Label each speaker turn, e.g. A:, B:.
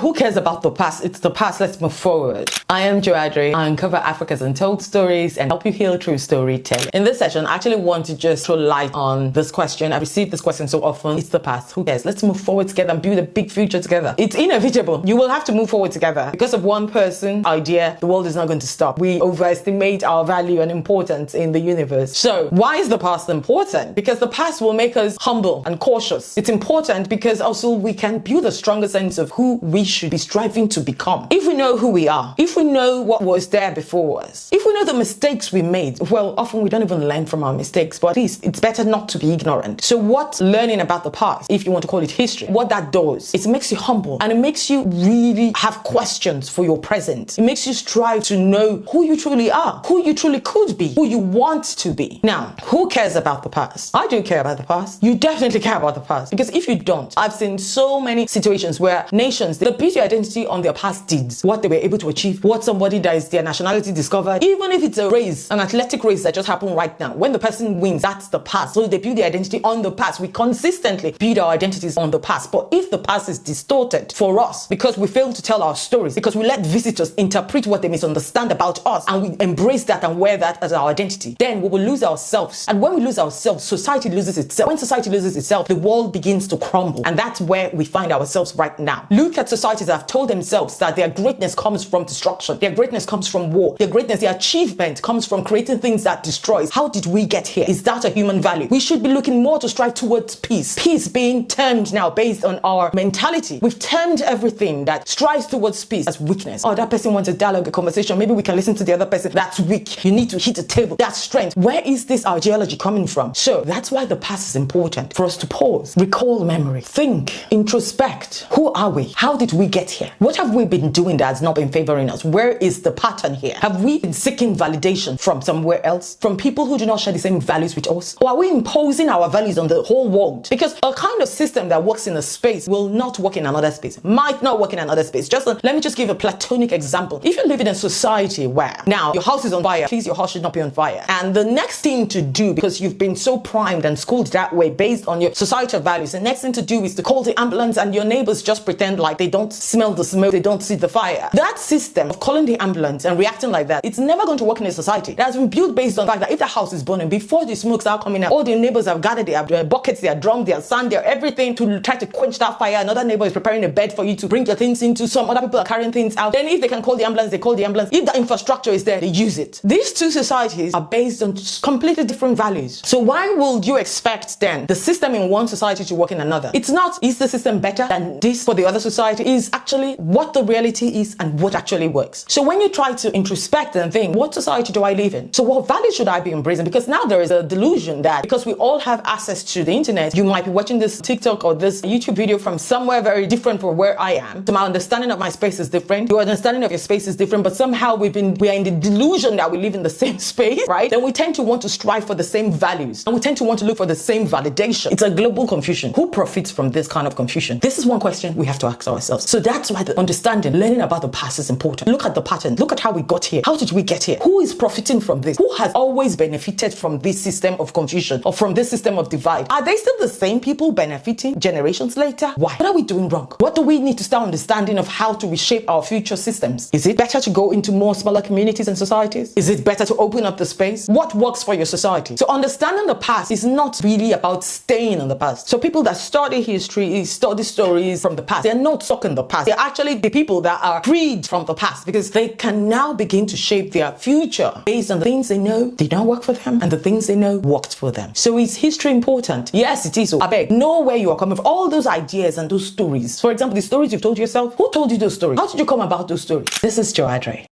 A: Who cares about the past? It's the past. Let's move forward. I am Joana. I uncover Africa's untold stories and help you heal through storytelling. In this session, I actually want to just throw light on this question. I received this question so often. It's the past. Who cares? Let's move forward together and build a big future together. It's inevitable. You will have to move forward together. Because of one person idea, the world is not going to stop. We overestimate our value and importance in the universe. So why is the past important? Because the past will make us humble and cautious. It's important because also we can build a stronger sense of who we should be striving to become. If we know who we are, if we know what was there before us, if we know the mistakes we made, well, often we don't even learn from our mistakes, but at least it's better not to be ignorant. So what learning about the past, if you want to call it history, what that does, it makes you humble and it makes you really have questions for your present. It makes you strive to know who you truly are, who you truly could be, who you want to be. Now, who cares about the past? I do care about the past. You definitely care about the past, because if you don't, I've seen so many situations where nations, they build their identity on their past deeds, what they were able to achieve, what somebody that is their nationality discovered, even if it's a race, an athletic race that just happened right now. When the person wins, that's the past. So they build their identity on the past. We consistently build our identities on the past. But if the past is distorted for us because we fail to tell our stories, because we let visitors interpret what they misunderstand about us, and we embrace that and wear that as our identity, then we will lose ourselves. And when we lose ourselves, society loses itself. When society loses itself, the world begins to crumble. And that's where we find ourselves right now. Look at societies that have told themselves that their greatness comes from destruction. Their greatness comes from war. Their greatness, their achievement comes from creating things that destroys. How did we get here? Is that a human value? We should be looking more to strive towards peace. Peace being termed now based on our mentality. We've termed everything that strives towards peace as weakness. Oh, that person wants a dialogue, a conversation. Maybe we can listen to the other person. That's weak. You need to hit the table. That's strength. Where is this ideology coming from? So that's why the past is important, for us to pause, recall memory, think, introspect. Who are we? How did we get here? What have we been doing that has not been favoring us? Where is the pattern here? Have we been seeking validation from somewhere else? From people who do not share the same values with us? Or are we imposing our values on the whole world? Because a kind of system that works in a space will not work in another space, might not work in another space. Let me just give a platonic example. If you live in a society where now your house is on fire, please, your house should not be on fire. And the next thing to do, because you've been so primed and schooled that way based on your societal values, the next thing to do is to call the ambulance, and your neighbors just pretend like they don't smell the smoke, they don't see the fire. That system of calling the ambulance and reacting like that, it's never going to work in a society that has been built based on the fact that if the house is burning, before the smoke starts coming out, all the neighbors have gathered their buckets, their drums, their sand, their everything to try to quench that fire. Another neighbor is preparing a bed for you to bring your things into. Some other people are carrying things out. Then if they can call the ambulance, they call the ambulance. If the infrastructure is there, they use it. These two societies are based on completely different values. So why would you expect then the system in one society to work in another? It's not, is the system better than this for the other society? Is actually what the reality is and what actually works. So when you try to introspect and think, what society do I live in? So what values should I be embracing? Because now there is a delusion that because we all have access to the internet, you might be watching this TikTok or this YouTube video from somewhere very different from where I am. So my understanding of my space is different. Your understanding of your space is different, but somehow we are in the delusion that we live in the same space, right? Then we tend to want to strive for the same values, and we tend to want to look for the same validation. It's a global confusion. Who profits from this kind of confusion? This is one question we have to ask ourselves. So that's why the understanding, learning about the past is important. Look at the pattern. Look at how we got here. How did we get here? Who is profiting from this? Who has always benefited from this system of confusion or from this system of divide? Are they still the same people benefiting generations later? Why? What are we doing wrong? What do we need to start understanding of how to reshape our future systems? Is it better to go into more smaller communities and societies? Is it better to open up the space? What works for your society? So understanding the past is not really about staying in the past. So people that study history, study stories from the past, they're not stuck in the past. They're actually the people that are freed from the past, because they can now begin to shape their future based on the things they know did not work for them and the things they know worked for them. So is history important? Yes, it is. So I beg, know where you are coming from. All those ideas and those stories. For example, the stories you've told yourself, who told you those stories? How did you come about those stories? This is Joana.